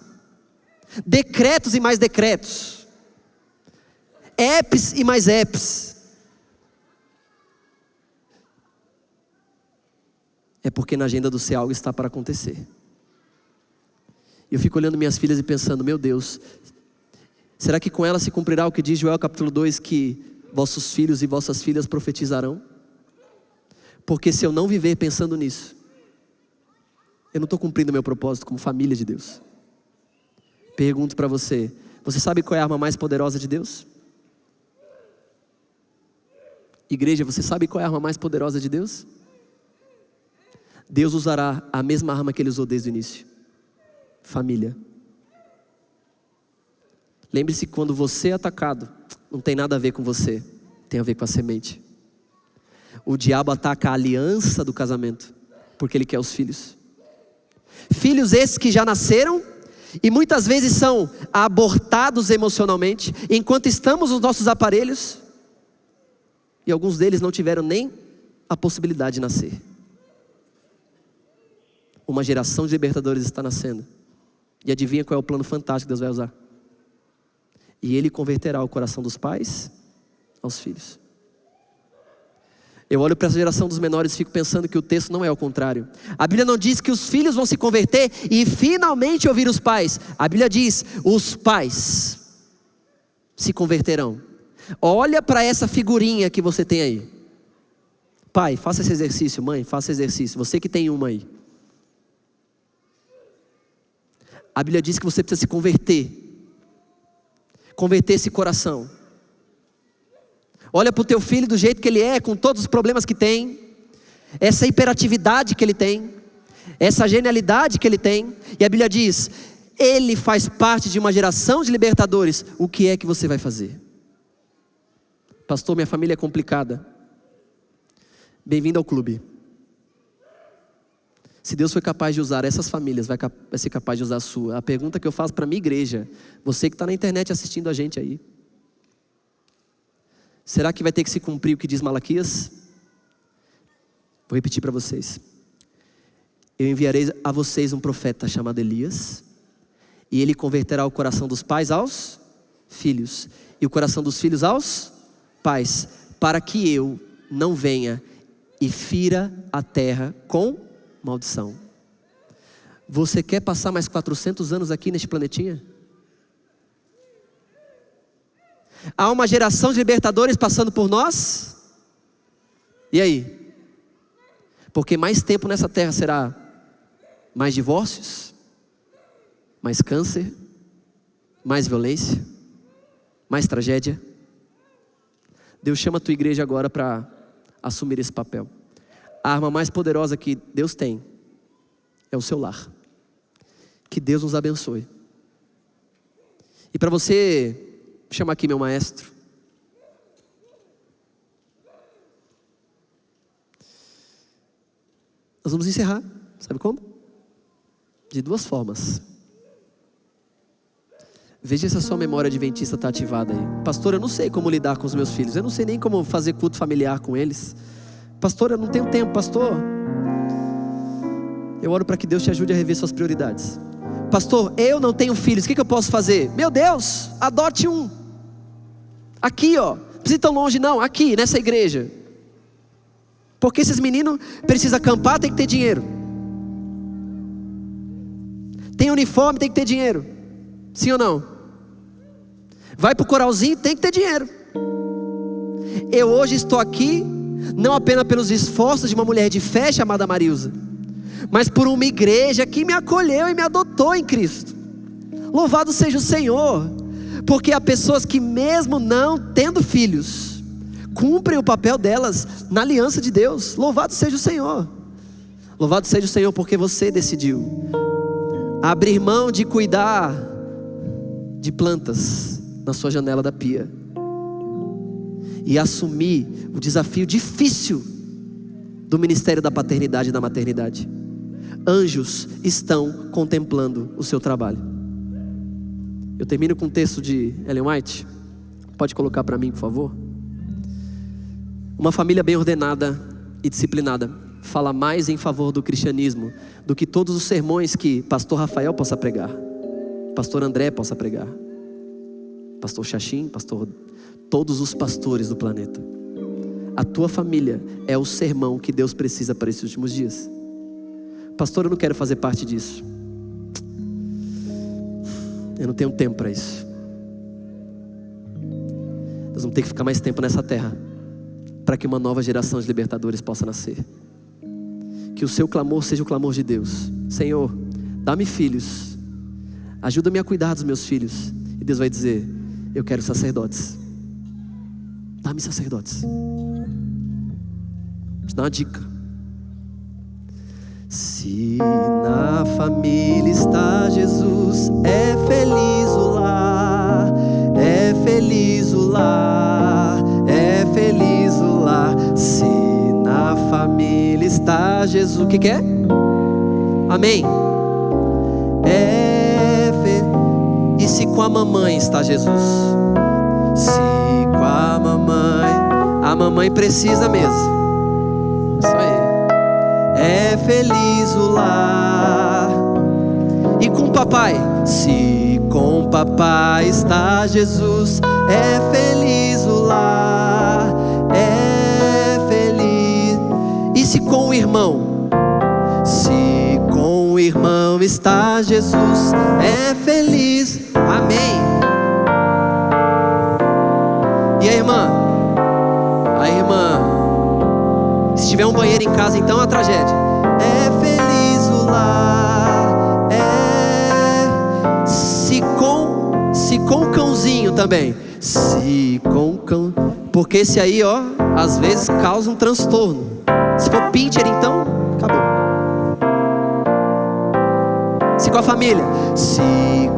Decretos e mais decretos. Apps e mais apps. É porque na agenda do céu algo está para acontecer. Eu fico olhando minhas filhas e pensando: meu Deus, será que com ela se cumprirá o que diz Joel capítulo 2, que vossos filhos e vossas filhas profetizarão? Porque se eu não viver pensando nisso, eu não estou cumprindo o meu propósito como família de Deus. Pergunto para você: você sabe qual é a arma mais poderosa de Deus? Igreja, você sabe qual é a arma mais poderosa de Deus? Deus usará a mesma arma que Ele usou desde o início: família. Lembre-se que quando você é atacado, não tem nada a ver com você, tem a ver com a semente. O diabo ataca a aliança do casamento, porque ele quer os filhos. Filhos esses que já nasceram e muitas vezes são abortados emocionalmente, enquanto estamos nos nossos aparelhos, e alguns deles não tiveram nem a possibilidade de nascer. Uma geração de libertadores está nascendo. E adivinha qual é o plano fantástico que Deus vai usar? E Ele converterá o coração dos pais aos filhos. Eu olho para essa geração dos menores e fico pensando que o texto não é o contrário. A Bíblia não diz que os filhos vão se converter e finalmente ouvir os pais. A Bíblia diz, os pais se converterão. Olha para essa figurinha que você tem aí. Pai, faça esse exercício. Mãe, faça esse exercício. Você que tem uma aí. A Bíblia diz que você precisa se converter. Converter esse coração. Olha para o teu filho do jeito que ele é, com todos os problemas que tem, essa hiperatividade que ele tem, essa genialidade que ele tem, e a Bíblia diz, ele faz parte de uma geração de libertadores. O que é que você vai fazer? Pastor, minha família é complicada. Bem-vindo ao clube. Se Deus foi capaz de usar essas famílias, vai ser capaz de usar a sua. A pergunta que eu faço para a minha igreja, você que está na internet assistindo a gente aí, será que vai ter que se cumprir o que diz Malaquias? Vou repetir para vocês. Eu enviarei a vocês um profeta chamado Elias, e ele converterá o coração dos pais aos filhos, e o coração dos filhos aos pais, para que eu não venha e fira a terra com maldição. Você quer passar mais 400 anos aqui neste planetinha? Há uma geração de libertadores passando por nós? E aí? Porque mais tempo nessa terra será mais divórcios, mais câncer, mais violência, mais tragédia. Deus chama a tua igreja agora para assumir esse papel. A arma mais poderosa que Deus tem é o seu lar. Que Deus nos abençoe. E para você, chama aqui meu maestro. Nós vamos encerrar, sabe como? De duas formas. Veja se a sua memória adventista está ativada aí. Pastor, eu não sei como lidar com os meus filhos. Eu não sei nem como fazer culto familiar com eles. Pastor, eu não tenho tempo. Pastor, eu oro para que Deus te ajude a rever suas prioridades. Pastor, eu não tenho filhos, o que eu posso fazer? Meu Deus, adote um. Aqui ó, não precisa ir tão longe não, aqui nessa igreja. Porque esses meninos precisam acampar, tem que ter dinheiro. Tem uniforme, tem que ter dinheiro. Sim ou não? Vai pro coralzinho, tem que ter dinheiro. Eu hoje estou aqui não apenas pelos esforços de uma mulher de fé chamada Marilza, mas por uma igreja que me acolheu e me adotou em Cristo. Louvado seja o Senhor, porque há pessoas que mesmo não tendo filhos, cumprem o papel delas na aliança de Deus. Louvado seja o Senhor. Louvado seja o Senhor porque você decidiu abrir mão de cuidar de plantas na sua janela da pia e assumir o desafio difícil do ministério da paternidade e da maternidade. Anjos estão contemplando o seu trabalho. Eu termino com um texto de Ellen White. Pode colocar para mim, por favor? Uma família bem ordenada e disciplinada fala mais em favor do cristianismo do que todos os sermões que pastor Rafael possa pregar, pastor André possa pregar, pastor Xaxim, todos os pastores do planeta. A tua família é o sermão que Deus precisa para esses últimos dias. Pastor, eu não quero fazer parte disso. Eu não tenho tempo para isso. Nós vamos ter que ficar mais tempo nessa terra para que uma nova geração de libertadores possa nascer. Que o seu clamor seja o clamor de Deus. Senhor, dá-me filhos, ajuda-me a cuidar dos meus filhos. E Deus vai dizer, eu quero sacerdotes. Dá-me sacerdotes. Vou te dar uma dica. Se na família está Jesus, é feliz o lar, é feliz o lar, é feliz o lar. Se está Jesus. O que é? Amém. E se com a mamãe está Jesus? Se com a mamãe precisa mesmo. Isso aí. É feliz o lar. E com o papai? Se com o papai está Jesus, é feliz o lar, é feliz. E se com o irmão? Se com o irmão está Jesus, é feliz. Amém. E a irmã? Se tiver um banheiro em casa, então é uma tragédia. É feliz o lar, se com o cãozinho também. Se com o cão, porque esse aí, ó, às vezes causa um transtorno. Se for pincher, então acabou. Se com a família? Se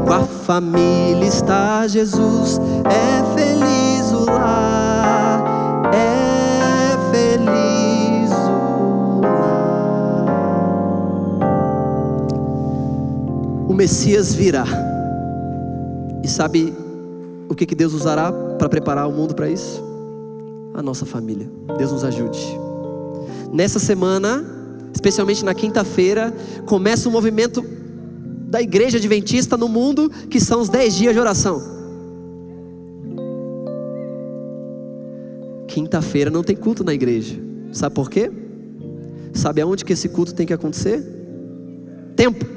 com a família está Jesus, é feliz o lar, é feliz o lar. O Messias virá. E sabe o que Deus usará para preparar o mundo para isso? A nossa família. Deus nos ajude. Nessa semana, especialmente na quinta-feira, começa um movimento da Igreja Adventista no mundo, que são os 10 dias de oração. Quinta-feira não tem culto na igreja. Sabe por quê? Sabe aonde que esse culto tem que acontecer? Templo.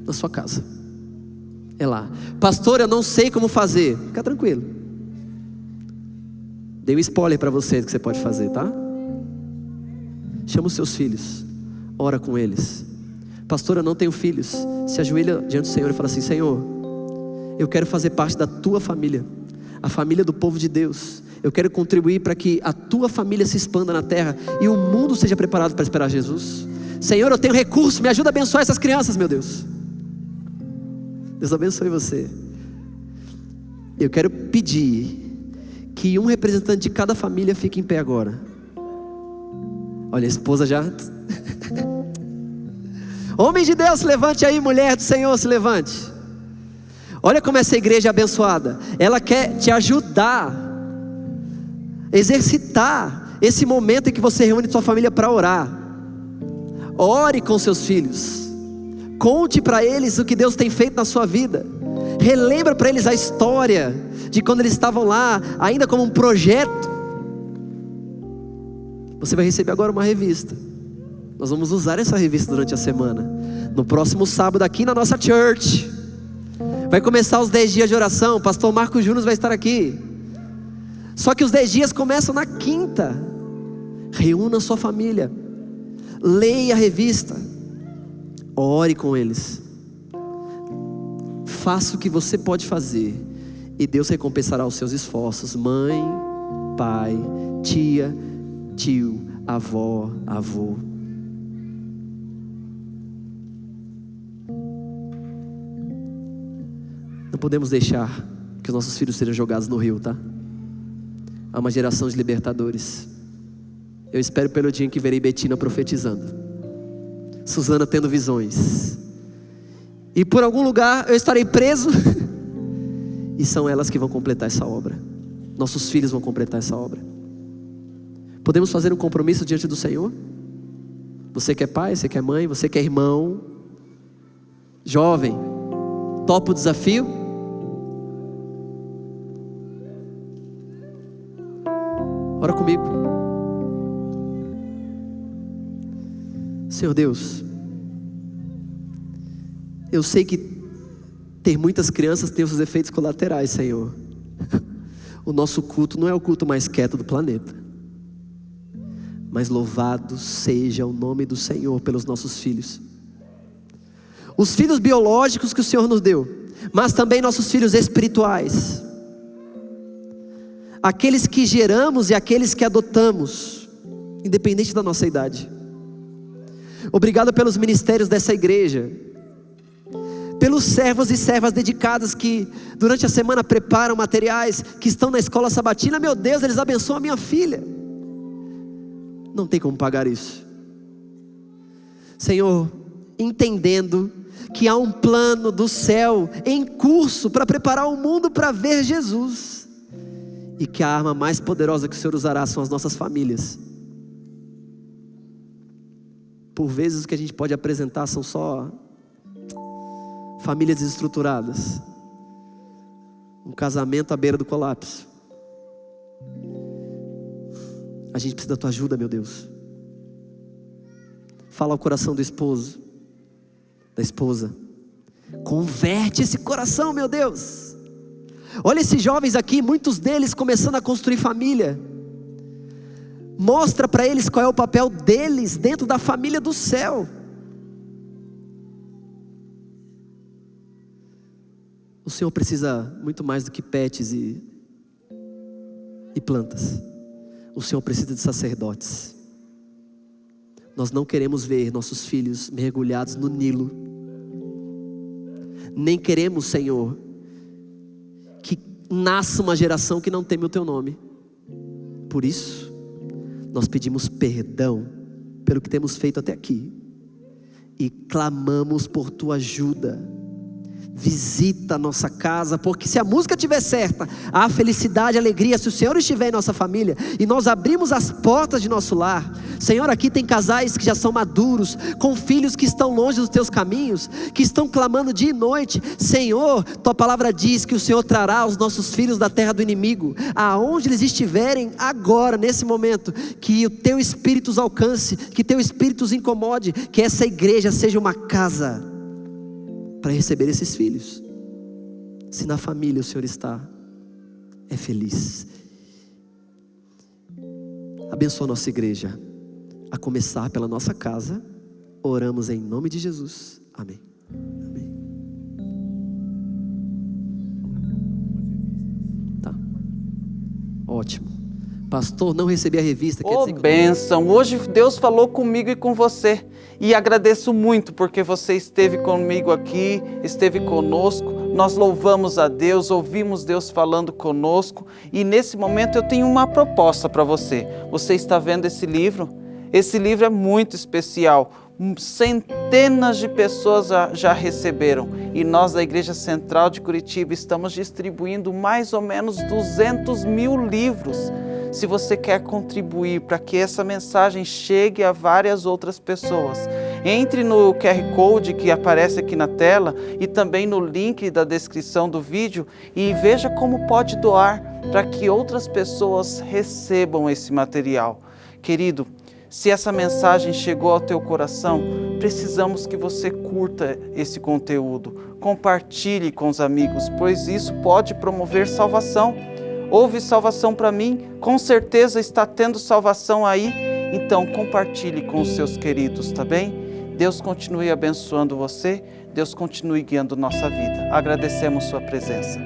Na sua casa. É lá. Pastor, eu não sei como fazer. Fica tranquilo. Dei um spoiler para você do que você pode fazer, tá? Chama os seus filhos. Ora com eles. Pastor, eu não tenho filhos. Se ajoelha diante do Senhor e fala assim: Senhor, eu quero fazer parte da tua família, a família do povo de Deus. Eu quero contribuir para que a tua família se expanda na terra e o mundo seja preparado para esperar Jesus. Senhor, eu tenho recurso, me ajuda a abençoar essas crianças, meu Deus. Deus abençoe você. Eu quero pedir que um representante de cada família fique em pé agora. Olha, a esposa já... Homem de Deus, se levante aí. Mulher do Senhor, se levante. Olha como essa igreja é abençoada. Ela quer te ajudar, exercitar esse momento em que você reúne sua família para orar. Ore com seus filhos. Conte para eles o que Deus tem feito na sua vida. Relembra para eles a história de quando eles estavam lá, ainda como um projeto. Você vai receber agora uma revista. Nós vamos usar essa revista durante a semana. No próximo sábado aqui na nossa church vai começar os 10 dias de oração. O pastor Marcos Júnior vai estar aqui. Só que os 10 dias começam na quinta. Reúna a sua família. Leia a revista. Ore com eles. Faça o que você pode fazer e Deus recompensará os seus esforços. Mãe, pai, tia, tio, avó, avô. Não podemos deixar que os nossos filhos sejam jogados no rio, tá? Há uma geração de libertadores. Eu espero pelo dia em que verei Betina profetizando, Suzana tendo visões, e por algum lugar eu estarei preso e são elas que vão completar essa obra. Nossos filhos vão completar essa obra. Podemos fazer um compromisso diante do Senhor? Você que é pai, você que é mãe, você que é irmão, jovem, topa o desafio? Ora comigo. Senhor Deus, eu sei que ter muitas crianças tem os seus efeitos colaterais, Senhor. O nosso culto não é o culto mais quieto do planeta, mas louvado seja o nome do Senhor pelos nossos filhos. Os filhos biológicos que o Senhor nos deu, mas também nossos filhos espirituais. Aqueles que geramos e aqueles que adotamos, independente da nossa idade. Obrigado pelos ministérios dessa igreja, pelos servos e servas dedicadas que durante a semana preparam materiais, que estão na escola sabatina. Meu Deus, eles abençoam a minha filha. não tem como pagar isso. Senhor, entendendo que há um plano do céu em curso para preparar o mundo para ver Jesus, e que a arma mais poderosa que o Senhor usará são as nossas famílias. Por vezes o que a gente pode apresentar são só famílias desestruturadas, um casamento à beira do colapso. A gente precisa da tua ajuda, meu Deus. Fala ao coração do esposo, da esposa. Converte esse coração, meu Deus. Olha esses jovens aqui, muitos deles começando a construir família. Mostra para eles qual é o papel deles dentro da família do céu. O Senhor precisa muito mais do que pets e plantas. O Senhor precisa de sacerdotes. Nós não queremos ver nossos filhos mergulhados no Nilo. Nem queremos, Senhor, que nasça uma geração que não teme o teu nome. Por isso, nós pedimos perdão pelo que temos feito até aqui e clamamos por tua ajuda. Visita a nossa casa, porque se a música estiver certa, há felicidade, alegria. Se o Senhor estiver em nossa família e nós abrimos as portas de nosso lar, Senhor, aqui tem casais que já são maduros, com filhos que estão longe dos teus caminhos, que estão clamando dia e noite. Senhor, tua palavra diz que o Senhor trará os nossos filhos da terra do inimigo, aonde eles estiverem agora, nesse momento. Que o teu Espírito os alcance, que teu Espírito os incomode, que essa igreja seja uma casa para receber esses filhos. Se na família o Senhor está, é feliz. Abençoa a nossa igreja, a começar pela nossa casa. Oramos em nome de Jesus, amém. Amém. Tá, ótimo. Pastor, não recebi a revista. Ô, bênção, hoje Deus falou comigo e com você, e agradeço muito porque você esteve comigo aqui, esteve conosco. Nós louvamos a Deus, ouvimos Deus falando conosco, e nesse momento eu tenho uma proposta para você. Você está vendo esse livro? Esse livro é muito especial. Centenas de pessoas já receberam, e nós da Igreja Central de Curitiba estamos distribuindo mais ou menos 200 mil livros. Se você quer contribuir para que essa mensagem chegue a várias outras pessoas, entre no QR Code que aparece aqui na tela e também no link da descrição do vídeo e veja como pode doar para que outras pessoas recebam esse material. Querido, se essa mensagem chegou ao teu coração, precisamos que você curta esse conteúdo, compartilhe com os amigos, pois isso pode promover salvação. Houve salvação para mim, com certeza está tendo salvação aí, então compartilhe com os seus queridos, tá bem? Deus continue abençoando você, Deus continue guiando nossa vida. Agradecemos sua presença.